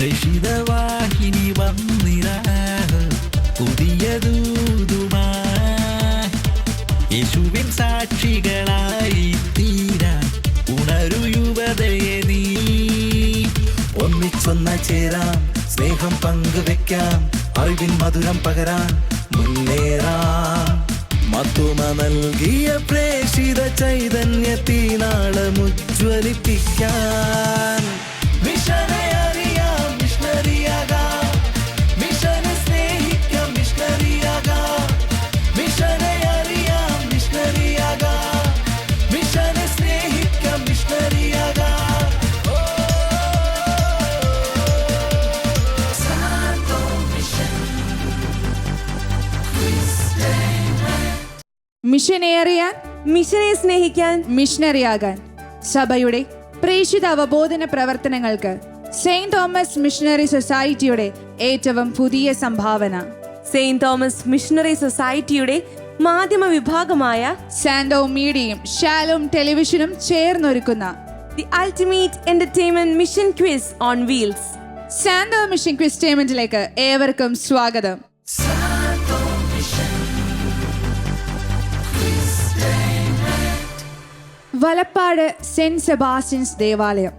പ്രേഷിതവാഹിനി വന്നിര പുതിയ ദൂതുമാ യേശുവിൻ സാക്ഷികളായി തീരാൻ ഉണരു യുവതയെ നീ. ഒന്നിച്ചൊന്ന ചേരാം, സ്നേഹം പങ്കുവെക്കാം, അറിവിൻ മധുരം പകരാൻ മുന്നേറാം. മത്തുമ നൽകിയ പ്രേഷിത ചൈതന്യത്തിനാളം ഉജ്ജ്വലിപ്പിക്കാൻ മിഷനെ അറിയാം, മിഷണറിയാകാം, മിഷനെ സ്നേഹിക്കാം, മിഷണറിയാകാം, മിഷനെ അറിയാം, മിഷണറിയാകാം, മിഷനെ സ്നേഹിക്കാം, മിഷണറിയാകാം. മിഷനെ അറിയാൻ, മിഷനെ സ്നേഹിക്കാൻ, മിഷണറിയാകാൻ. സഭയുടെ പ്രേഷിത അവബോധന പ്രവർത്തനങ്ങൾക്ക് സെയിന്റ് തോമസ് മിഷണറി സൊസൈറ്റിയുടെ ഏറ്റവും പുതിയ സംഭാവന. സെയിന്റ് തോമസ് മിഷണറി സൊസൈറ്റിയുടെ മാധ്യമ വിഭാഗമായ സാൻഡോ മീഡിയയും ഷാലോം ടെലിവിഷനും ചേർന്നൊരുക്കുന്ന the ultimate entertainment mission quiz on wheels. Sando mission quiz ടേമെന്റിലേക്ക് ഏവർക്കും സ്വാഗതം. വലപ്പാട് സെന്റ് സെബാസ്റ്റ്യൻസ് ദേവാലയം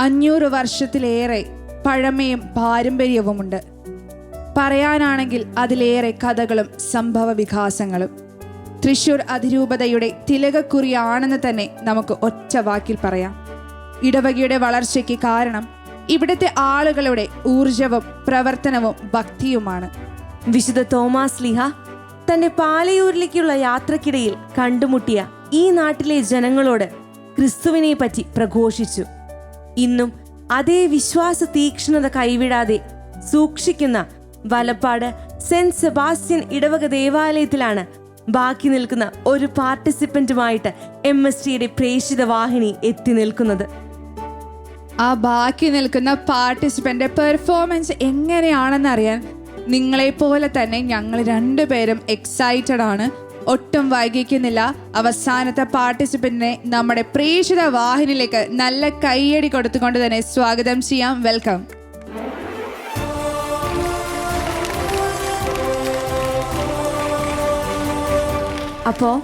500 വർഷത്തിലേറെ പഴമയും പാരമ്പര്യവുമുണ്ട്. പറയാനാണെങ്കിൽ അതിലേറെ കഥകളും സംഭവ വികാസങ്ങളും. തൃശൂർ അതിരൂപതയുടെ തിലകക്കുറിയാണെന്ന് തന്നെ നമുക്ക് ഒറ്റ വാക്കിൽ പറയാം. ഇടവകയുടെ വളർച്ചയ്ക്ക് കാരണം ഇവിടുത്തെ ആളുകളുടെ ഊർജവും പ്രവർത്തനവും ഭക്തിയുമാണ്. വിശുദ്ധ തോമാസ് ലീഹ തന്റെ പാലയൂരിലേക്കുള്ള യാത്രക്കിടയിൽ കണ്ടുമുട്ടിയ ഈ നാട്ടിലെ ജനങ്ങളോട് ക്രിസ്തുവിനെ പറ്റി പ്രഘോഷിച്ചു. ഇന്നും അതേ വിശ്വാസ തീക്ഷ്ണത കൈവിടാതെ സൂക്ഷിക്കുന്ന വലപ്പാട് സെന്റ് സെബാസ്റ്റ്യൻ ഇടവക ദേവാലയത്തിലാണ് ബാക്കി നിൽക്കുന്ന ഒരു പാർട്ടിസിപ്പന്റുമായിട്ട് MSTയുടെ പ്രേഷിത വാഹിനി എത്തി നിൽക്കുന്നത്. ആ ബാക്കി നിൽക്കുന്ന പാർട്ടിസിപ്പന്റ് പെർഫോമൻസ് എങ്ങനെയാണെന്നറിയാൻ നിങ്ങളെപ്പോലെ തന്നെ ഞങ്ങൾ രണ്ടുപേരും എക്സൈറ്റഡ് ആണ്. ഒട്ടും വൈകിക്കുന്നില്ല. അവസാനത്തെ പാർട്ടിസിപ്പന്റിനെ നമ്മുടെ പ്രേഷിത വാഹിനിയിലേക്ക് നല്ല കയ്യടി കൊടുത്തുകൊണ്ട് തന്നെ സ്വാഗതം ചെയ്യാം. വെൽക്കം. അപ്പോൾ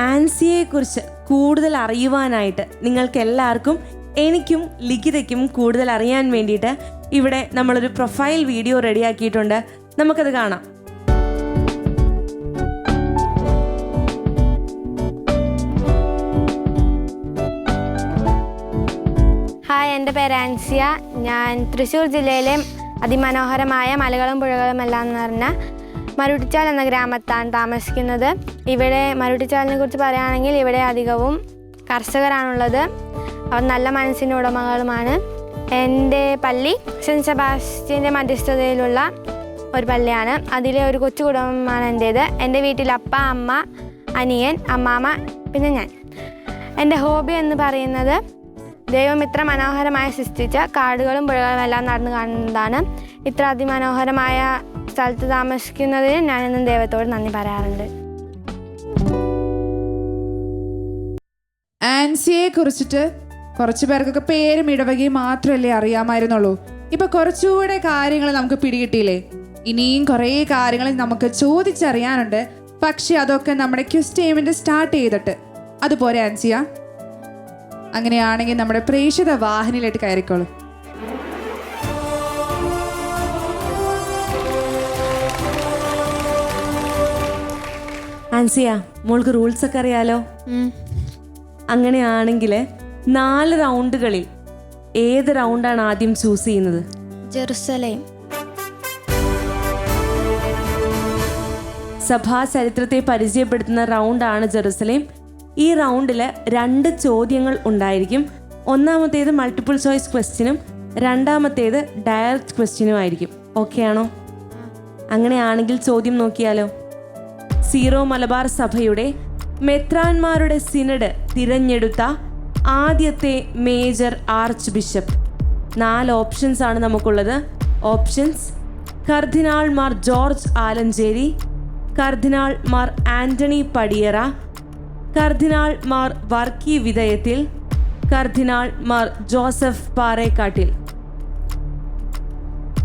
ആൻസിയെ കുറിച്ച് കൂടുതൽ അറിയുവാനായിട്ട് നിങ്ങൾക്ക് എല്ലാവർക്കും, എനിക്കും ലിഖിതയ്ക്കും കൂടുതൽ അറിയാൻ വേണ്ടിയിട്ട് ഇവിടെ നമ്മളൊരു പ്രൊഫൈൽ വീഡിയോ റെഡിയാക്കിയിട്ടുണ്ട്. നമുക്കത് കാണാം. ഹായ്, എൻ്റെ പേര് ആൻസിയ. ഞാൻ തൃശ്ശൂർ ജില്ലയിലെ അതിമനോഹരമായ മലകളും പുഴകളും എല്ലാം നിറഞ്ഞ മരുട്ടിച്ചാൽ എന്ന ഗ്രാമത്താണ് താമസിക്കുന്നത്. ഇവിടെ മരുട്ടിച്ചാലിനെ കുറിച്ച് പറയുകയാണെങ്കിൽ ഇവിടെ അധികവും കർഷകരാണുള്ളത്. അവർ നല്ല മനസ്സിൻ്റെ ഉടമകളുമാണ്. എൻ്റെ പള്ളി സെൻറ്റ് സെബാസ്റ്റ്യൻ്റെ മധ്യസ്ഥതയിലുള്ള ഒരു പള്ളിയാണ്. അതിലെ ഒരു കൊച്ചു കുടുംബമാണ് എൻ്റേത്. എൻ്റെ വീട്ടിൽ അപ്പ, അമ്മ, അനിയൻ, അമ്മാമ്മ, പിന്നെ ഞാൻ. എൻ്റെ ഹോബി എന്ന് പറയുന്നത് ദൈവം ഇത്ര മനോഹരമായി സൃഷ്ടിച്ച കാടുകളും പുഴകളും എല്ലാം നടന്നു കാണുന്നതാണ്. ഇത്ര അതിമനോഹരമായ സ്ഥലത്ത് താമസിക്കുന്നതിന് ഞാനെന്നും ദൈവത്തോട് നന്ദി പറയാറുണ്ട്. ആൻസിയെ കുറിച്ചിട്ട് കുറച്ചു പേർക്കൊക്കെ പേരും ഇടവകയും മാത്രമല്ലേ അറിയാമായിരുന്നുള്ളൂ. ഇപ്പൊ കുറച്ചുകൂടെ കാര്യങ്ങൾ നമുക്ക് പിടികിട്ടിയില്ലേ? ഇനിയും കുറേ കാര്യങ്ങൾ നമുക്ക് ചോദിച്ചറിയാനുണ്ട്. പക്ഷെ അതൊക്കെ നമ്മുടെ ക്വിസ് ടൈമിന്റെ സ്റ്റാർട്ട് ചെയ്തിട്ട്. അതുപോലെ ആൻസിയ, അങ്ങനെയാണെങ്കിൽ നമ്മുടെ പ്രേഷിത വാഹിനിയിലായിട്ട് കയറിക്കോളൂ. ആൻസിയ, മോൾക്ക് റൂൾസ് ഒക്കെ അറിയാലോ? അങ്ങനെയാണെങ്കിൽ 4 റൗണ്ടുകളിൽ ഏത് റൗണ്ടാണ് ആദ്യം ചൂസ് ചെയ്യുന്നത്? ജെറുസലേം. സഭാ ചരിത്രത്തെ പരിചയപ്പെടുത്തുന്ന റൗണ്ടാണ് ജെറുസലേം. ഈ റൗണ്ടിൽ 2 ചോദ്യങ്ങൾ ഉണ്ടായിരിക്കും. ഒന്നാമത്തേത് മൾട്ടിപ്പിൾ ചോയ്സ് ക്വസ്റ്റ്യനും രണ്ടാമത്തേത് ഡയറക്റ്റ് ക്വസ്റ്റ്യനും ആയിരിക്കും. ഓക്കെ ആണോ? അങ്ങനെയാണെങ്കിൽ ചോദ്യം നോക്കിയാലോ. സീറോ മലബാർ സഭയുടെ മെത്രാന്മാരുടെ സിനഡ് തിരഞ്ഞെടുത്ത ആദ്യത്തെ മേജർ ആർച്ച് ബിഷപ്പ്? 4 ഓപ്ഷൻസ് ആണ് നമുക്കുള്ളത്. ഓപ്ഷൻസ്: കർദിനാൾ മാർ ജോർജ് ആലഞ്ചേരി, കർദിനാൾ മാർ ആന്റണി പടിയറ, കർദിനാൾ മാർ വർക്കി വിധേയത്തിൽ, കർദിനാൾ മാർ ജോസഫ് പാറേക്കാട്ടിൽ.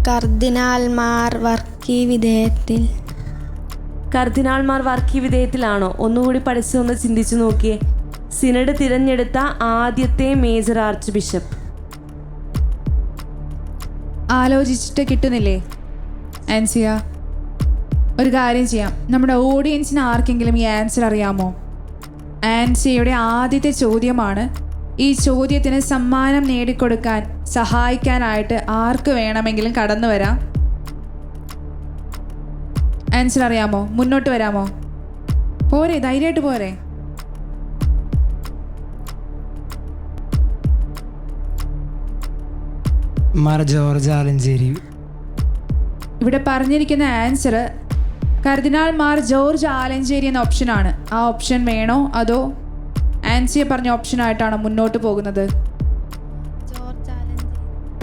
കർദിനാൾമാർ വർക്കി വിധേയത്തിൽ. കർദിനാൾമാർ വർക്കി വിധേയത്തിലാണോ? ഒന്നുകൂടി പഠിച്ചൊന്ന് ചിന്തിച്ചു നോക്കിയേ. സിനഡ് തിരഞ്ഞെടുത്ത ആദ്യത്തെ മേജർ ആർച്ച് ബിഷപ്പ്. ആലോചിച്ചിട്ട് കിട്ടുന്നില്ലേ ആൻസിയ? ഒരു കാര്യം ചെയ്യാം, നമ്മുടെ ഓഡിയൻസിന് ആർക്കെങ്കിലും ഈ ആൻസർ അറിയാമോ? ആൻസിയയുടെ ആദ്യത്തെ ചോദ്യമാണ്. ഈ ചോദ്യത്തിന് സമ്മാനം നേടിക്കൊടുക്കാൻ സഹായിക്കാനായിട്ട് ആർക്ക് വേണമെങ്കിലും കടന്നു വരാം. ആൻസർ അറിയാമോ? മുന്നോട്ട് വരാമോ? പോരെ, ധൈര്യമായിട്ട് പോരെ. മാർ ജോർജ് ആലഞ്ചേരി. ഇവിടെ പറഞ്ഞിരിക്കുന്ന ആൻസർ കർദിനാൾ മാർ ജോർജ് ആലഞ്ചേരി എന്ന ഓപ്ഷനാണ്. ആ ഓപ്ഷൻ വേണോ അതോ ആൻസിയെ പറഞ്ഞ ഓപ്ഷനായിട്ടാണോ മുന്നോട്ട് പോകുന്നത്?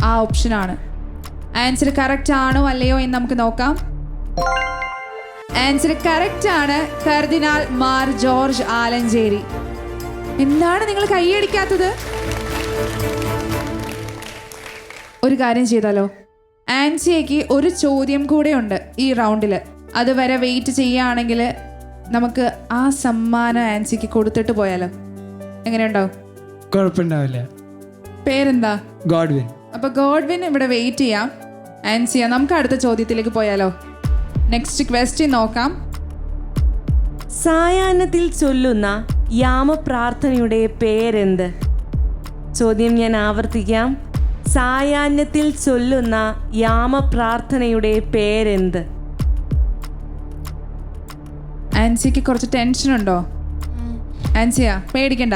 ആ ഓപ്ഷനാണ്. ആൻസർ കറക്റ്റ് ആണോ അല്ലയോ എന്ന് നമുക്ക് നോക്കാം. ആൻസർ കറക്റ്റ് ആണ്. കർദിനാൾ മാർ ജോർജ് ആലഞ്ചേരി. എന്താണ് നിങ്ങൾ കൈയടിക്കാത്തത്? ഒരു കാര്യം ചെയ്താലോ, ആൻസിയയ്ക്ക് ഒരു ചോദ്യം കൂടെ ഉണ്ട് ഈ റൗണ്ടിൽ. അതുവരെ വെയിറ്റ് ചെയ്യുകയാണെങ്കിൽ നമുക്ക് ആ സമ്മാനം ആൻസിക്ക് കൊടുത്തിട്ട് പോയാലോ? എങ്ങനെയുണ്ടാവും? കുഴപ്പമുണ്ടാവില്ല. പേരെന്താ? ഗോഡ്വിൻ. അപ്പോൾ ഗോഡ്വിൻ ഇവിടെ വെയിറ്റ് ചെയ്യാം. ആൻസിയ, നമുക്ക് അടുത്ത ചോദ്യത്തിലേക്ക് പോയാലോ? നെക്സ്റ്റ് ക്വസ്റ്റ്യൻ നോക്കാം. സായാഹ്നത്തിൽ ചൊല്ലുന്ന യാമപ്രാർത്ഥനയുടെ പേരെന്ത്? ചോദ്യം ഞാൻ ആവർത്തിക്കാം. സായാഹ്നത്തിൽ ചൊല്ലുന്ന യാമപ്രാർത്ഥനയുടെ പേരെന്ത്? ആൻസിക്ക് കുറച്ച് ടെൻഷൻ ഉണ്ടോ? ആൻസിയ പേടിക്കണ്ട.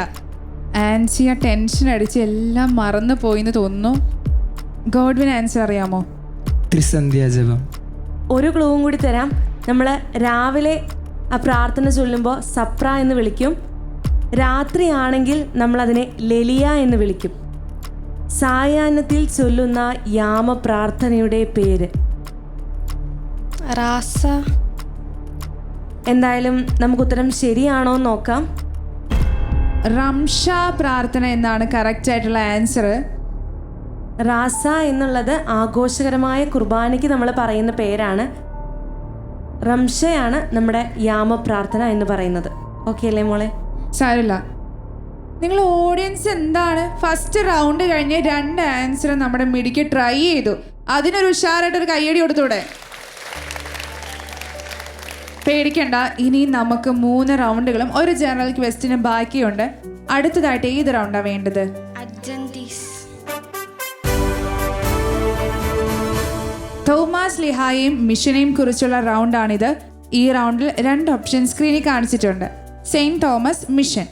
ആൻസിയ ടെൻഷൻ അടിച്ച് എല്ലാം മറന്നു പോയിന്ന് തോന്നുന്നു. ഗോഡ്വിൻ ആൻസർ അറിയാമോ? ത്രിസന്ധ്യാജപം. ഒരു ക്ലൂവും കൂടി തരാം. നമ്മൾ രാവിലെ ആ പ്രാർത്ഥന ചൊല്ലുമ്പോൾ സപ്ര എന്ന് വിളിക്കും. രാത്രിയാണെങ്കിൽ നമ്മളതിനെ ലലിയ എന്ന് വിളിക്കും. സായാഹ്നത്തിൽ ചൊല്ലുന്ന യാമപ്രാർത്ഥനയുടെ പേര് റാസ. എന്തായാലും നമുക്ക് ഉത്തരം ശരിയാണോ എന്ന് നോക്കാം. റംഷ പ്രാർത്ഥന എന്നാണ് കറക്റ്റ് ആയിട്ടുള്ള ആൻസർ. റാസ എന്നുള്ളത് ആഘോഷകരമായ കുർബാനയ്ക്ക് നമ്മൾ പറയുന്ന പേരാണ്. റംഷയാണ് നമ്മുടെ യാമപ്രാർത്ഥന എന്ന് പറയുന്നത്. ഓക്കെ അല്ലേ മോളെ? സാരില്ല. നിങ്ങൾ ഓഡിയൻസ് എന്താണ്, ഫസ്റ്റ് റൗണ്ട് കഴിഞ്ഞ് 2 ആൻസർ നമ്മുടെ മിടിക്ക് ട്രൈ ചെയ്തു. അതിനൊരു ഉഷാറായിട്ടൊരു കയ്യടി കൊടുത്തൂടെ? പേടിക്കണ്ട, ഇനി നമുക്ക് 3 റൗണ്ടുകളും ഒരു ജനറൽ ക്വസ്റ്റിനും ബാക്കിയുണ്ട്. അടുത്തതായിട്ട് ഏത് റൗണ്ടാണ് വേണ്ടത്? തോമസ് ലിഹായെയും മിഷനെയും കുറിച്ചുള്ള റൗണ്ടാണിത്. ഈ റൗണ്ടിൽ 2 ഓപ്ഷൻ സ്ക്രീനിൽ കാണിച്ചിട്ടുണ്ട്. Saint Thomas, mission.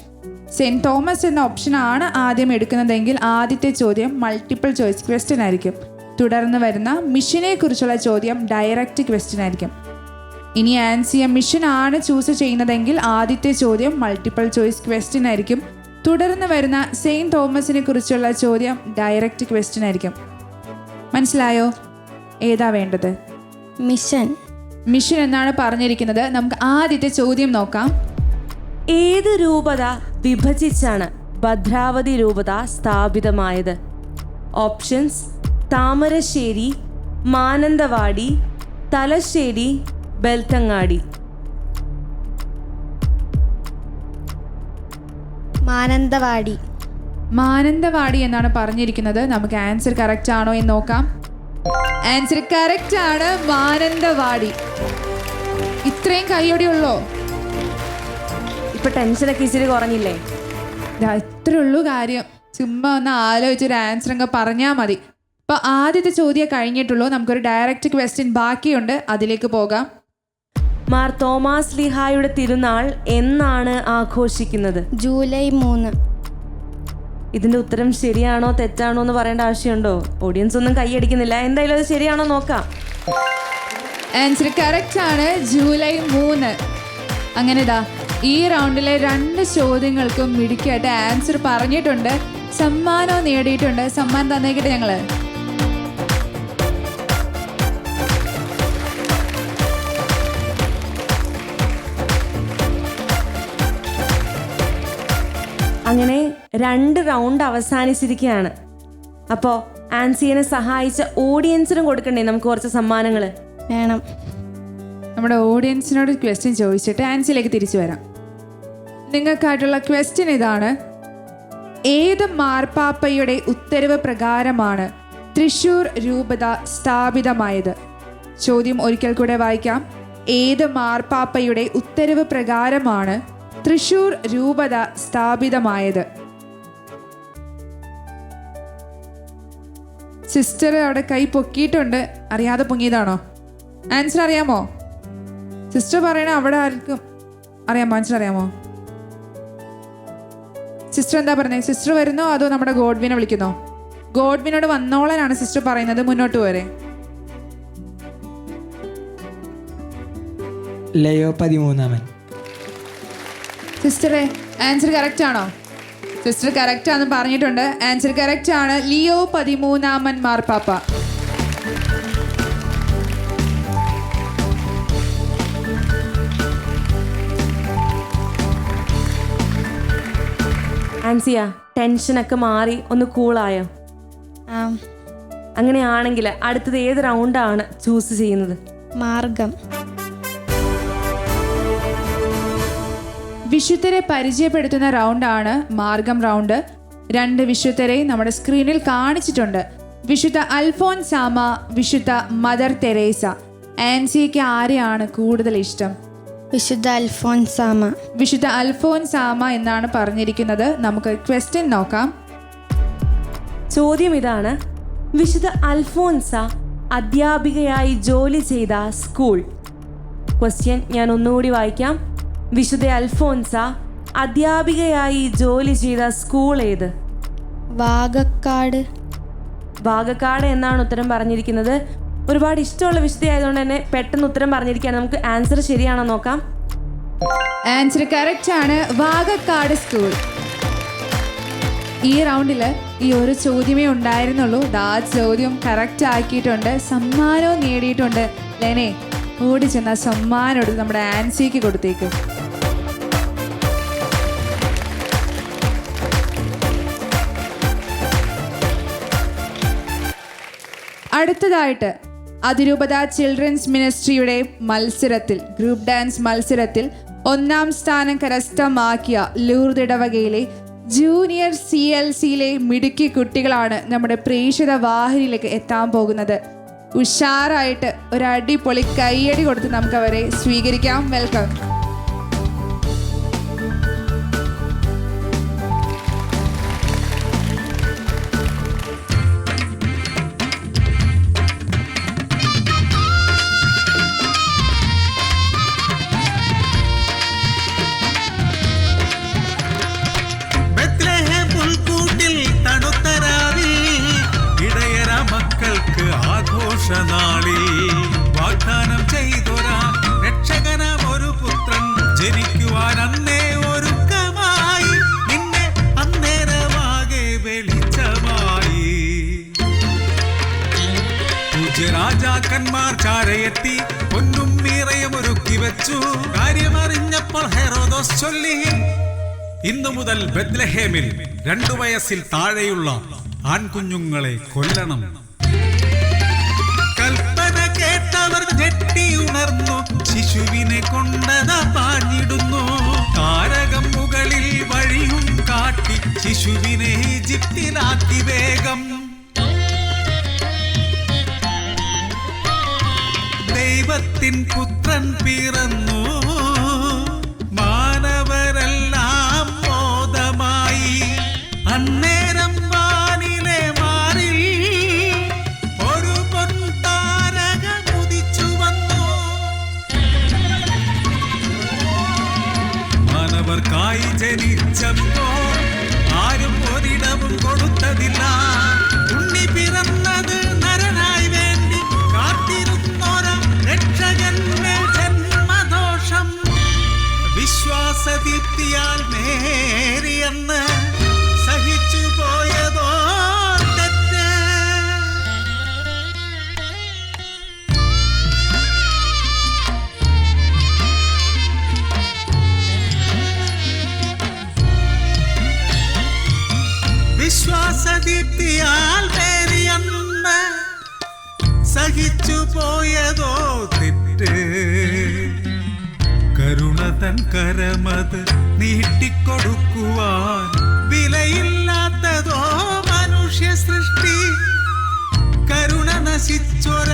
Saint Thomas എന്ന ഓപ്ഷനാണ് ആദ്യം എടുക്കുന്നതെങ്കിൽ ആദ്യത്തെ ചോദ്യം മൾട്ടിപ്പിൾ ചോയ്സ് ക്വസ്റ്റ്യൻ ആയിരിക്കും. തുടർന്ന് വരുന്ന മിഷനെ കുറിച്ചുള്ള ചോദ്യം ഡയറക്റ്റ് ക്വസ്റ്റ്യൻ ആയിരിക്കും. ഇനി ആൻസിയ മിഷൻ ആണ് ചൂസ് ചെയ്യുന്നതെങ്കിൽ ആദ്യത്തെ ചോദ്യം മൾട്ടിപ്പിൾ ചോയ്സ് ക്വസ്റ്റ്യൻ ആയിരിക്കും. തുടർന്ന് വരുന്ന സെയിൻറ്റ് തോമസിനെ കുറിച്ചുള്ള ചോദ്യം ഡയറക്റ്റ് ക്വസ്റ്റ്യൻ ആയിരിക്കും. മനസ്സിലായോ? ഏതാ വേണ്ടത്? മിഷൻ. മിഷൻ എന്നാണ് പറഞ്ഞിരിക്കുന്നത്. നമുക്ക് ആദ്യത്തെ ചോദ്യം നോക്കാം. ഏത് രൂപത വിഭജിച്ചാണ് ഭദ്രാവതി രൂപത സ്ഥാപിതമായത്? ഓപ്ഷൻസ്: താമരശ്ശേരി, മാനന്തവാടി, തലശ്ശേരി, ബെൽത്തങ്ങാടി. മാനന്തവാടി. മാനന്തവാടി എന്നാണ് പറഞ്ഞിരിക്കുന്നത്. നമുക്ക് ആൻസർ കറക്റ്റ് ആണോ എന്ന് നോക്കാം. ആൻസർ കറക്റ്റ് ആണ്, മാനന്തവാടി. ഇത്രയും കയ്യോടെയുള്ളോ? ഇപ്പൊ ടെൻഷനൊക്കെ ഇച്ചിരി കുറഞ്ഞില്ലേ? ഇത്രേ ഉള്ളൂ കാര്യം. ചുമ്മാ ഒന്ന് ആലോചിച്ചൊരു ആൻസർ അങ്ങ് പറഞ്ഞാൽ മതി. അപ്പോൾ ആദ്യത്തെ ചോദ്യം കഴിഞ്ഞിട്ടുള്ളൂ. നമുക്കൊരു ഡയറക്റ്റ് ക്വസ്റ്റ്യൻ ബാക്കിയുണ്ട്, അതിലേക്ക് പോകാം. മാർ തോമസ് ലിഹായുടെ തിരുനാൾ എന്നാണ് ആഘോഷിക്കുന്നത്? ജൂലൈ 3. ഇതിന്റെ ഉത്തരം ശരിയാണോ തെറ്റാണോ എന്ന് പറയേണ്ട ആവശ്യമുണ്ടോ? ഓഡിയൻസ് ഒന്നും കൈയടിക്കുന്നില്ല. എന്തായാലും അത് ശരിയാണോ നോക്കാം. ആൻസർ കറക്റ്റ് ആണ്, ജൂലൈ 3. അങ്ങനെതാ ഈ റൗണ്ടിലെ 2 ചോദ്യങ്ങൾക്കും മിടുക്കിയായിട്ട് ആൻസർ പറഞ്ഞിട്ടുണ്ട്, സമ്മാനവും നേടിയിട്ടുണ്ട്. സമ്മാനം തന്നേക്കട്ടെ ഞങ്ങള്. അങ്ങനെ 2 റൗണ്ട് അവസാനിച്ചിരിക്കുകയാണ്. അപ്പോൾ ആൻസിയെ സഹായിച്ച ഓഡിയൻസിനും കൊടുക്കണ്ടേ നമുക്ക് കുറച്ച് സമ്മാനങ്ങൾ? വേണം. നമ്മുടെ ഓഡിയൻസിനോട് ക്വസ്റ്റ്യൻ ചോദിച്ചിട്ട് ആൻസിയിലേക്ക് തിരിച്ചു വരാം. നിങ്ങൾക്കായിട്ടുള്ള ക്വസ്റ്റ്യൻ ഇതാണ്: ഏത് മാർപ്പാപ്പയുടെ ഉത്തരവ് പ്രകാരമാണ് തൃശ്ശൂർ രൂപത സ്ഥാപിതമായത്? ചോദ്യം ഒരിക്കൽ കൂടെ വായിക്കാം. ഏത് മാർപ്പാപ്പയുടെ ഉത്തരവ് പ്രകാരമാണ് തൃശ്ശൂർ രൂപത സ്ഥാപിതമായത്? സിസ്റ്റർ അവിടെ കൈ പൊക്കിയിട്ടുണ്ട്. അറിയാതെ പൊങ്ങിയതാണോ? ആൻസർ അറിയാമോ? സിസ്റ്റർ പറയണ അവിടെ ആർക്കും അറിയാമോ? ആൻസർ അറിയാമോ? സിസ്റ്റർ എന്താ പറഞ്ഞത്? സിസ്റ്റർ വരുന്നോ അതോ നമ്മുടെ ഗോഡ്വിനെ വിളിക്കുന്നോ? ഗോഡ്വിനോട് വന്നോളാനാണ് സിസ്റ്റർ പറയുന്നത്. മുന്നോട്ട് പോരെ. ലയോ 13 സിസ്റ്ററെ ആൻസർ കറക്റ്റ് ആണോ? സിസ്റ്റർ കറക്റ്റ് ആണെന്ന് പറഞ്ഞിട്ടുണ്ട്. ആൻസർ കറക്റ്റ് ആണ്. ലിയോ 13 മാർപ്പാപ്പ. ആൻസിയ, ടെൻഷനൊക്കെ മാറി ഒന്ന് കൂളായോ? അങ്ങനെയാണെങ്കിൽ അടുത്തത് ഏത് റൗണ്ടാണ് ചൂസ് ചെയ്യുന്നത്? മാർഗം. വിശുദ്ധരെ പരിചയപ്പെടുത്തുന്ന റൗണ്ടാണ് മാർഗം റൗണ്ട്. 2 വിശുദ്ധരെ നമ്മുടെ സ്ക്രീനിൽ കാണിച്ചിട്ടുണ്ട്. വിശുദ്ധ അൽഫോൻസാമ, വിശുദ്ധ മദർ തെരേസ. ആൻസിക്ക് ആരെയാണ് കൂടുതൽ ഇഷ്ടം? വിശുദ്ധ അൽഫോൻസാമ. വിശുദ്ധ അൽഫോൻസാമ എന്നാണ് പറഞ്ഞിരിക്കുന്നത്. നമുക്ക് ക്വസ്റ്റ്യൻ നോക്കാം. ചോദ്യം ഇതാണ്: വിശുദ്ധ അൽഫോൻസ അധ്യാപികയായി ജോലി ചെയ്ത സ്കൂൾ. ക്വസ്റ്റ്യൻ ഞാൻ ഒന്നുകൂടി വായിക്കാം. വിശുദ്ധ അൽഫോൻസ അധ്യാപികയായി ജോലി ചെയ്ത സ്കൂൾ ഏത്? വാഗക്കാട്. വാഗക്കാട് എന്നാണ് ഉത്തരം പറഞ്ഞിരിക്കുന്നത്. ഒരുപാട് ഇഷ്ടമുള്ള വിശുദ്ധയായതുകൊണ്ട് തന്നെ പെട്ടെന്ന് ഉത്തരം പറഞ്ഞിരിക്കുകയാണ്. നമുക്ക് ആൻസർ ശരിയാണോ നോക്കാം. ആൻസർ കറക്റ്റ് ആണ്. വാഗക്കാട് സ്കൂൾ. ഈ റൗണ്ടില് ഈ ഒരു ചോദ്യമേ ഉണ്ടായിരുന്നുള്ളൂ. ആ ചോദ്യം കറക്റ്റ് ആക്കിയിട്ടുണ്ട്, സമ്മാനവും നേടിയിട്ടുണ്ട്. ലെനെ, ഓടി ചെന്ന സമ്മാനം എടുത്ത് നമ്മുടെ ആൻസിക്ക് കൊടുത്തേക്ക്. അടുത്തതായിട്ട് അതിരൂപത ചിൽഡ്രൻസ് മിനിസ്ട്രിയുടെ മത്സരത്തിൽ, ഗ്രൂപ്പ് ഡാൻസ് മത്സരത്തിൽ 1ാം സ്ഥാനം കരസ്ഥമാക്കിയ ലൂർദ് ഇടവകയിലെ ജൂനിയർ CLCയിലെ മിടുക്കി കുട്ടികളാണ് നമ്മുടെ പ്രേക്ഷിത വാഹിനിയിലേക്ക് എത്താൻ പോകുന്നത്. ഉഷാറായിട്ട് ഒരു അടിപൊളി കൈയടി കൊടുത്ത് നമുക്ക് അവരെ സ്വീകരിക്കാം. വെൽക്കം. ആഘോഷനാളിൽ വാഗ്ദാനം ചെയ്തൊരാ രക്ഷകനാം ഒരു പുത്രൻ ജനിക്കുവാൻ അന്നേ ഒരുക്കമായി, നിന്നെ അന്നേരമാകെ വെളിച്ചമായി. പൂജ്യരാജാക്കന്മാർ ചാരയെത്തി പൊന്നും മീറയും ഒരുക്കി വെച്ചു. കാര്യമറിഞ്ഞപ്പോൾ ഹെറോദോസ് ചൊല്ലി, ഇന്നു മുതൽ ബെത്ലഹേമിൽ 2 വയസ്സിൽ താഴെയുള്ള ആൺകുഞ്ഞുങ്ങളെ കൊല്ലണം. കൽപ്പന കേട്ടവർ ഞെട്ടിയുണർന്നു, ശിശുവിനെ കൊണ്ടതാ പാഞ്ഞിടുന്നു. താരകം മുകളിൽ വഴിയും കാട്ടി ശിശുവിനെ ഈജിപ്തിലാക്കി വേഗം. ദൈവത്തിൻ പുത്രൻ പിറന്നു, മാനവരെല്ലാം മോദമായി. അന്നേരം വാനിലെ മാറിൽ ഒരു പൊൻതാരകം ഉദിച്ചു വന്നു. മാനവർക്കായി ജനിച്ചപ്പോൾ ആരും ഒരിടവും കൊടുത്തതില്ല. ഉണ്ണി പിറന്നത് നരനായി വേണ്ടി കാത്തിരുന്നോര രക്ഷകന്റെ ജന്മദോഷം. വിശ്വാസ വിശ്വാസദീപ്തിയാൽ നേരിയെന്ന് സഹിച്ചു പോയതോ തെറ്റ്. വിശ്വാസദീപ്തിയാൽ നേരിയെന്ന് സഹിച്ചു പോയതോ തെറ്റ്. കരുണ തൻ കരമത് നീട്ടിക്കൊടുക്കുവാൻ വിലയില്ലാത്തതോ മനുഷ്യ സൃഷ്ടി. കരുണ നശിച്ചൊര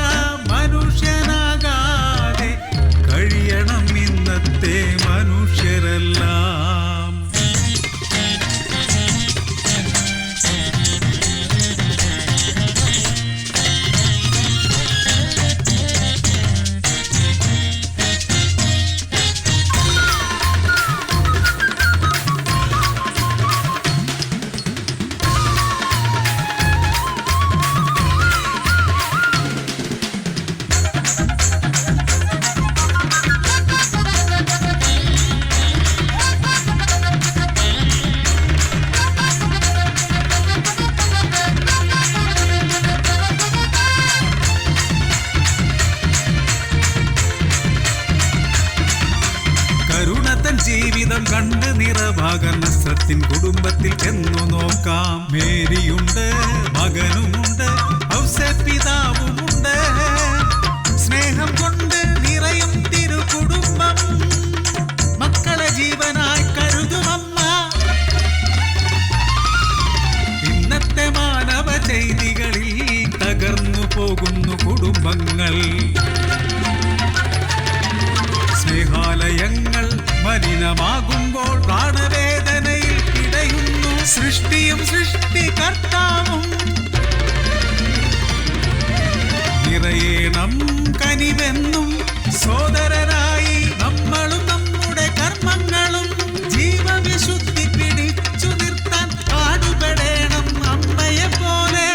മനുഷ്യനാകാതെ കഴിയണം ഇന്നത്തെ മനുഷ്യരെല്ലാം. കരുണത്തൻ ജീവിതം കണ്ട് നിറഭാഗം നസ്രത്തിൻ കുടുംബത്തിൽ എന്നു നോക്കാം. മേരിയുണ്ട്, മകനുമുണ്ട്, ഔസേപ്പിതാവുമുണ്ട്. സ്നേഹം കൊണ്ട് നിറയും തിരുകുടുംബം, മക്കളെ ജീവനായി കരുതുമമ്മ. ഇന്നത്തെ മാനവ ചെയ്തികളിൽ തകർന്നു പോകുന്നു കുടുംബങ്ങൾ. സ്നേഹാലയങ്ങൾ മലിനമാകുമ്പോൾ പ്രാണവേദനയിൽ പിടയുന്നു സൃഷ്ടിയും സൃഷ്ടികർത്താവും. നിറയേണം കനിവെന്നും സോദരരായി നമ്മളും നമ്മുടെ കർമ്മങ്ങളും. ജീവവിശുദ്ധി പിടിച്ചു നിർത്താൻ പാടുപെടേണം അമ്മയെ പോലെ.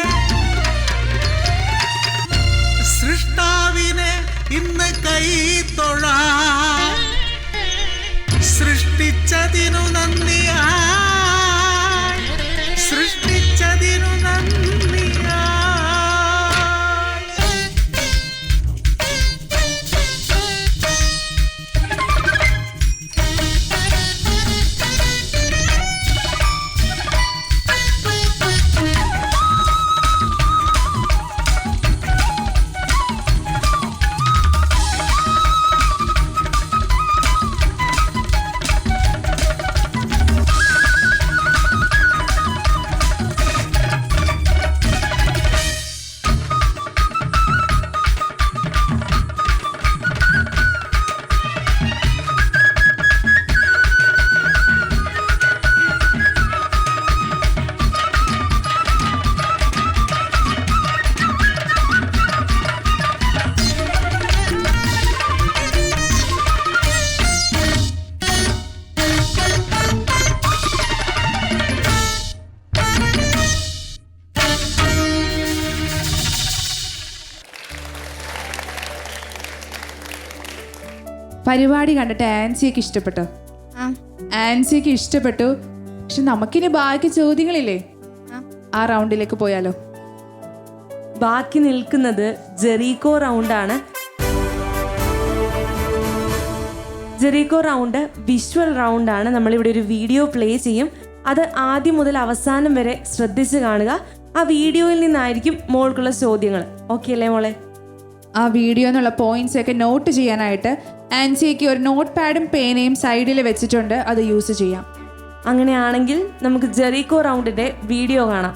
സൃഷ്ടാവിനെ ഇന്ന് കൈ തൊഴാം, സൃഷ്ടിച്ചതിനു നന്ദിയായി, സൃഷ്ടിച്ചതിനു നന്ദിയായി. പരിപാടി കണ്ടിട്ട് ആൻസിയൊക്കെ ഇഷ്ടപ്പെട്ടോ? ആൻസിയൊക്കെ ഇഷ്ടപ്പെട്ടു. പക്ഷെ നമുക്കിനി ബാക്കി ചോദ്യങ്ങളില്ലേ, ആ റൗണ്ടിലേക്ക് പോയാലോ? ബാക്കി നിൽക്കുന്നത് ജെറീക്കോ റൗണ്ടാണ്. ജെറീക്കോ റൗണ്ട് വിഷ്വൽ റൗണ്ടാണ്. നമ്മളിവിടെ ഒരു വീഡിയോ പ്ലേ ചെയ്യും. അത് ആദ്യം മുതൽ അവസാനം വരെ ശ്രദ്ധിച്ച് കാണുക. ആ വീഡിയോയിൽ നിന്നായിരിക്കും മോൾക്കുള്ള ചോദ്യങ്ങൾ. ഓക്കെ അല്ലേ മോളെ? ആ വീഡിയോ എന്നുള്ള പോയിന്റ്സ് ഒക്കെ നോട്ട് ചെയ്യാനായിട്ട് ആൻസിക്ക് ഒരു നോട്ട് പാഡും പേനയും സൈഡിൽ വെച്ചിട്ടുണ്ട്. അത് യൂസ് ചെയ്യാം. അങ്ങനെയാണെങ്കിൽ നമുക്ക് ജെറീക്കോ റൗണ്ടിന്റെ വീഡിയോ കാണാം.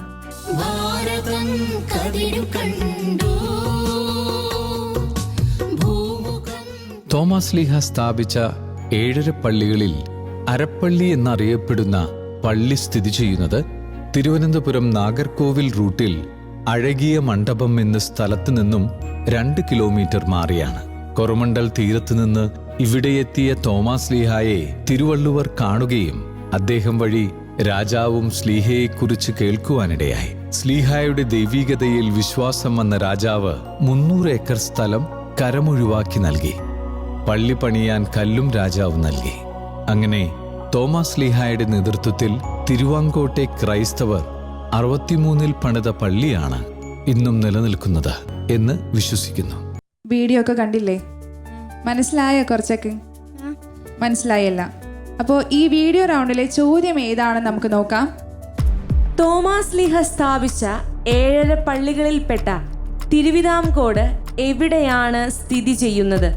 തോമസ് ലീഹ സ്ഥാപിച്ച 7 പള്ളികളിൽ അരപ്പള്ളി എന്നറിയപ്പെടുന്ന പള്ളി സ്ഥിതി ചെയ്യുന്നത് തിരുവനന്തപുരം നാഗർകോവിൽ റൂട്ടിൽ അഴകിയ മണ്ഡപം എന്ന സ്ഥലത്ത് നിന്നും 2 കിലോമീറ്റർ മാറിയാണ്. കൊറമണ്ടൽ തീരത്ത് നിന്ന് ഇവിടെയെത്തിയ തോമസ് ലീഹായെ തിരുവള്ളുവർ കാണുകയും അദ്ദേഹം വഴി രാജാവും സ്ലീഹയെക്കുറിച്ച് കേൾക്കുവാനിടയായി. സ്ലീഹായുടെ ദൈവികതയിൽ വിശ്വാസം വന്ന രാജാവ് 300 ഏക്കർ സ്ഥലം കരമൊഴിവാക്കി നൽകി. പള്ളി പണിയാൻ കല്ലും രാജാവ് നൽകി. അങ്ങനെ തോമസ് ലീഹായുടെ നേതൃത്വത്തിൽ തിരുവാങ്കോട്ടെ ക്രൈസ്തവർ 63 പണിത പള്ളിയാണ് ഇന്നും നിലനിൽക്കുന്നത് എന്ന് വിശ്വസിക്കുന്നു. വീഡിയോ ഒക്കെ കണ്ടില്ലേ? മനസ്സിലായോ? കുറച്ചൊക്കെ മനസ്സിലായല്ല. അപ്പോൾ ഈ വീഡിയോ റൗണ്ടിലെ ചോദ്യം ഏതാണെന്ന് നമുക്ക് നോക്കാം. തോമസ് ലീഹ സ്ഥാപിച്ച 7 പള്ളികളിൽപ്പെട്ട തിരുവിതാംകോട് എവിടെയാണ് സ്ഥിതി ചെയ്യുന്നത്?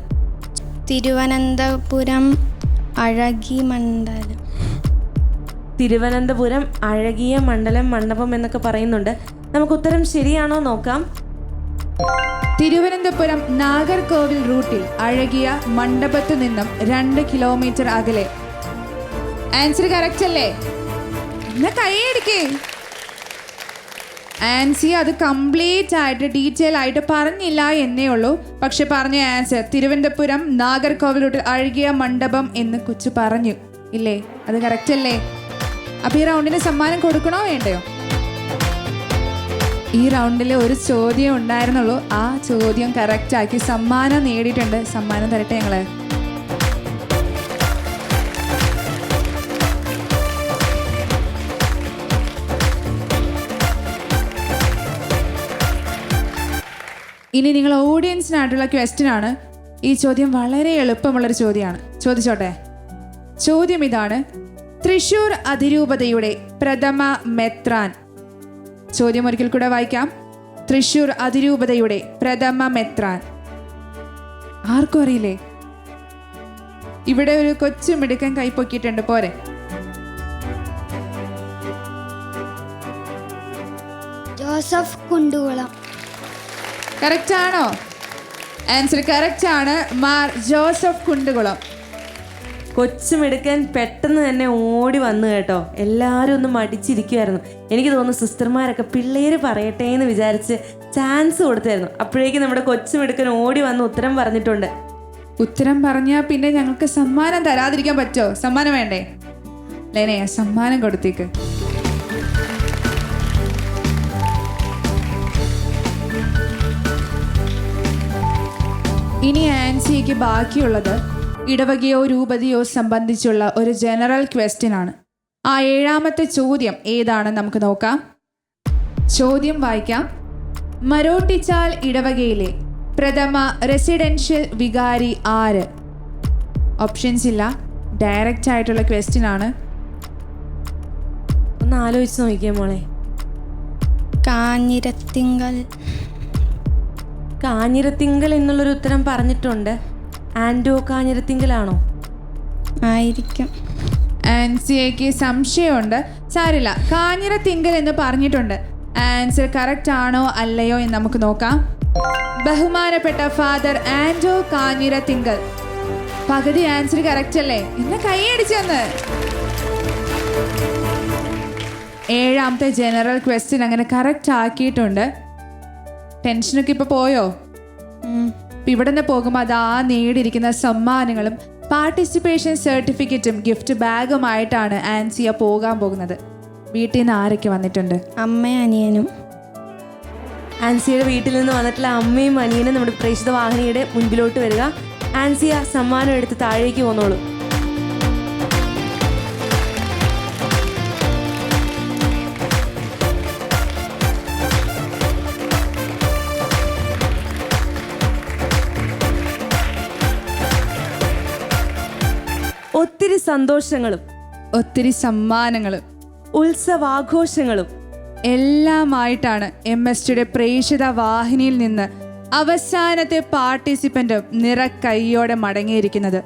തിരുവനന്തപുരം അഴകി മണ്ഡലം. തിരുവനന്തപുരം അഴകിയ മണ്ഡലം മണ്ഡപം എന്നൊക്കെ പറയുന്നുണ്ട്. നമുക്ക് ഉത്തരം ശരിയാണോ നോക്കാം. തിരുവനന്തപുരം നാഗർകോവിൽ റൂട്ടിൽ അഴകിയ മണ്ഡപത്തു നിന്നും 2 കിലോമീറ്റർ അകലെ. ആൻസർ കറക്റ്റ് അല്ലേ? എന്നാ കൈയടിക്കേ. ആൻസി അത് കംപ്ലീറ്റ് ആയിട്ട് ഡീറ്റെയിൽ ആയിട്ട് പറഞ്ഞില്ല എന്നേ ഉള്ളൂ. പക്ഷെ പറഞ്ഞ ആൻസർ തിരുവനന്തപുരം നാഗർകോവിൽ റൂട്ടിൽ അഴകിയ മണ്ഡപം എന്ന് കൊച്ചു പറഞ്ഞു ഇല്ലേ? അത് കറക്റ്റ് അല്ലേ? അപ്പൊ ഈ റൗണ്ടിന് സമ്മാനം കൊടുക്കണോ വേണ്ടയോ? ഈ റൗണ്ടിൽ ഒരു ചോദ്യം ഉണ്ടായിരുന്നുള്ളൂ. ആ ചോദ്യം കറക്റ്റ് ആക്കി സമ്മാനം നേടിയിട്ടുണ്ട്. സമ്മാനം തരട്ടെ ഞങ്ങള്. ഇനി നിങ്ങൾ ഓഡിയൻസിനായിട്ടുള്ള ക്വസ്റ്റ്യൻ ആണ്. ഈ ചോദ്യം വളരെ എളുപ്പമുള്ളൊരു ചോദ്യമാണ്. ചോദിച്ചോട്ടെ. ചോദ്യം ഇതാണ്: തൃശൂർ അതിരൂപതയുടെ പ്രഥമ മെത്രാൻ. ചോദ്യം ഒരിക്കൽ കൂടെ വായിക്കാം. തൃശൂർ അതിരൂപതയുടെ പ്രഥമ മെത്രാൻ ആർക്കും അറിയില്ലേ? ഇവിടെ ഒരു കൊച്ചു മിടുക്കൻ കൈപ്പൊക്കിയിട്ടുണ്ട്. പോരെ? ജോസഫ് കുണ്ടുകുളം. കറക്റ്റ് ആണോ? ആൻസർ കറക്റ്റ് ആണ്. മാർ ജോസഫ് കുണ്ടുകുളം. കൊച്ചുമിടുക്കൻ പെട്ടെന്ന് തന്നെ ഓടി വന്നു കേട്ടോ. എല്ലാവരും ഒന്ന് മടിച്ചിരിക്കുമായിരുന്നു. എനിക്ക് തോന്നുന്നു സിസ്റ്റർമാരൊക്കെ പിള്ളേര് പറയട്ടെ എന്ന് വിചാരിച്ച് ചാൻസ് കൊടുത്തായിരുന്നു. അപ്പോഴേക്കും നമ്മുടെ കൊച്ചുമിടുക്കൻ ഓടി വന്ന് ഉത്തരം പറഞ്ഞിട്ടുണ്ട്. ഉത്തരം പറഞ്ഞാൽ പിന്നെ ഞങ്ങൾക്ക് സമ്മാനം തരാതിരിക്കാൻ പറ്റുമോ? സമ്മാനം വേണ്ടേ? ലേനെ, സമ്മാനം കൊടുത്തേക്ക്. ഇനി ആൻസിക്ക് ബാക്കിയുള്ളത് ഇടവകയോ രൂപതയോ സംബന്ധിച്ചുള്ള ഒരു ജനറൽ ക്വസ്റ്റ്യൻ ആണ്. ആ 7ാമത്തെ ചോദ്യം ഏതാണെന്ന് നമുക്ക് നോക്കാം. ചോദ്യം വായിക്കാം. മരോട്ടിച്ചാൽ ഇടവകയിലെ പ്രഥമ റെസിഡൻഷ്യൽ വികാരി ആര്? ഓപ്ഷൻസ് ഇല്ല, ഡയറക്റ്റ് ആയിട്ടുള്ള ക്വസ്റ്റ്യൻ ആണ്. ഒന്ന് ആലോചിച്ച് നോക്കിയേ മോളെ. കാഞ്ഞിരത്തിങ്കൽ എന്നുള്ളൊരു ഉത്തരം പറഞ്ഞിട്ടുണ്ട്. ആൻഡോ കാഞ്ഞിരത്തിങ്കലാണോ? ആയിരിക്കും. ആൻസിയയ്ക്ക് സംശയമുണ്ട്. സാരില്ല, കാഞ്ഞിരത്തിങ്കൽ എന്ന് പറഞ്ഞിട്ടുണ്ട്. ആൻസർ കറക്റ്റ് ആണോ അല്ലയോ എന്ന് നമുക്ക് നോക്കാം. ബഹുമാനപ്പെട്ട ഫാദർ ആൻഡോ കാഞ്ഞിരത്തിങ്കൽ. പകുതി ആൻസർ കറക്റ്റ് അല്ലേ? എന്നെ കൈയടിച്ചെന്ന്. 7ാമത്തെ ജനറൽ ക്വസ്റ്റ്യൻ അങ്ങനെ കറക്റ്റ് ആക്കിയിട്ടുണ്ട്. ടെൻഷനൊക്കെ ഇപ്പൊ പോയോ? ഇവിടെ നിന്ന് പോകുമ്പോൾ അതാ നേടിയിരിക്കുന്ന സമ്മാനങ്ങളും പാർട്ടിസിപ്പേഷൻ സർട്ടിഫിക്കറ്റും ഗിഫ്റ്റ് ബാഗുമായിട്ടാണ് ആൻസിയ പോകാൻ പോകുന്നത്. വീട്ടിൽ നിന്ന് ആരൊക്കെ വന്നിട്ടുണ്ട്? അമ്മയും അനിയനും. ആൻസിയുടെ വീട്ടിൽ നിന്ന് വന്നിട്ടുള്ള അമ്മയും അനിയനും നമ്മുടെ പ്രേക്ഷിത വാഹിനിയുടെ മുൻപിലോട്ട് വരിക. ആൻസിയ സമ്മാനം എടുത്ത് താഴേക്ക് പോന്നോളൂ. ഒത്തിരി സന്തോഷങ്ങളും ഒത്തിരി സമ്മാനങ്ങളും ഉത്സവാഘോഷങ്ങളും എല്ലാമായിട്ടാണ് MSTയുടെ പ്രേക്ഷിത വാഹിനിയിൽ നിന്ന് അവസാനത്തെ പാർട്ടിസിപ്പൻറ്റും നിറക്കൈയോടെ മടങ്ങിയിരിക്കുന്നത്.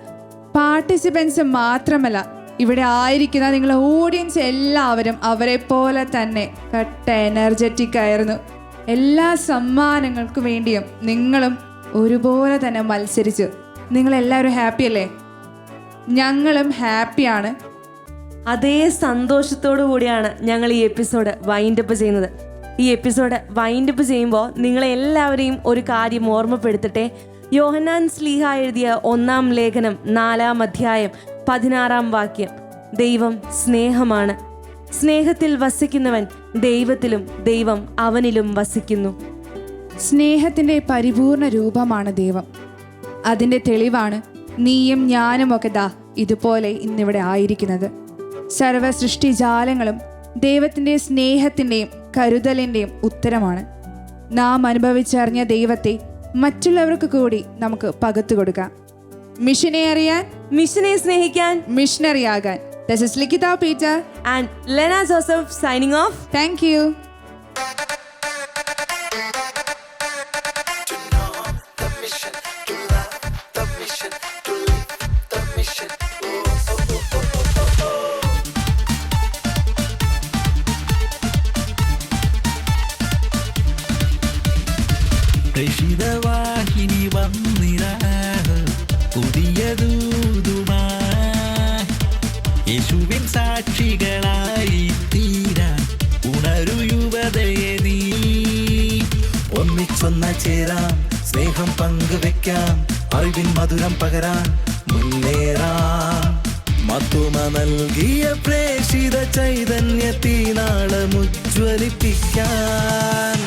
പാർട്ടിസിപ്പൻസ് മാത്രമല്ല, ഇവിടെ ആയിരിക്കുന്ന നിങ്ങളെ ഓഡിയൻസ് എല്ലാവരും അവരെ പോലെ തന്നെ കട്ട എനർജറ്റിക് ആയിരുന്നു. എല്ലാ സമ്മാനങ്ങൾക്ക് വേണ്ടിയും നിങ്ങളും ഒരുപോലെ തന്നെ മത്സരിച്ചു. നിങ്ങളെല്ലാവരും ഹാപ്പി അല്ലേ? ഞങ്ങളും ഹാപ്പിയാണ്. അതേ സന്തോഷത്തോടു കൂടിയാണ് ഞങ്ങൾ ഈ എപ്പിസോഡ് വൈൻഡപ്പ് ചെയ്യുന്നത്. ഈ എപ്പിസോഡ് വൈൻഡപ്പ് ചെയ്യുമ്പോൾ നിങ്ങളെല്ലാവരെയും ഒരു കാര്യം ഓർമ്മപ്പെടുത്തട്ടെ. യോഹന്നാൻ ശ്ലീഹ എഴുതിയ 1-ാം ലേഖനം 4-ാം അധ്യായം 16-ാം വാക്യം: ദൈവം സ്നേഹമാണ്. സ്നേഹത്തിൽ വസിക്കുന്നവൻ ദൈവത്തിലും ദൈവം അവനിലും വസിക്കുന്നു. സ്നേഹത്തിൻ്റെ പരിപൂർണ രൂപമാണ് ദൈവം. അതിൻ്റെ തെളിവാണ് നീയും ഞാനും ഒക്കെ ദാ ഇതുപോലെ ഇന്നിവിടെ ആയിരിക്കുന്നത്. സർവ സൃഷ്ടിജാലങ്ങളും ദൈവത്തിൻ്റെ സ്നേഹത്തിൻ്റെയും കരുതലിൻ്റെയും ഉത്തരമാണ്. നാം അനുഭവിച്ചറിഞ്ഞ ദൈവത്തെ മറ്റുള്ളവർക്ക് കൂടി നമുക്ക് പകർത്തു കൊടുക്കാം. മിഷനെ അറിയാൻ, മിഷനെ സ്നേഹിക്കാൻ, മിഷണറി ആകാൻ. This is Likita Peter and Lena Joseph signing off. Thank you. പ്രേഷിതവാഹിനി വന്നിരാ പുതിയ ദൂതുമാ യേശുവിൻ സാക്ഷികളായി തീരാൻ ഉണരു യുവതയെ നീ. ഒന്നിച്ചൊന്ന ചേരാം, സ്നേഹം പങ്കുവെക്കാം, അറിവിൻ മധുരം പകരാൻ മുന്നേറാം. മത്തുമ നൽകിയ പ്രേഷിത ചൈതന്യത്തിനാളമുജ്വലിപ്പിക്കാൻ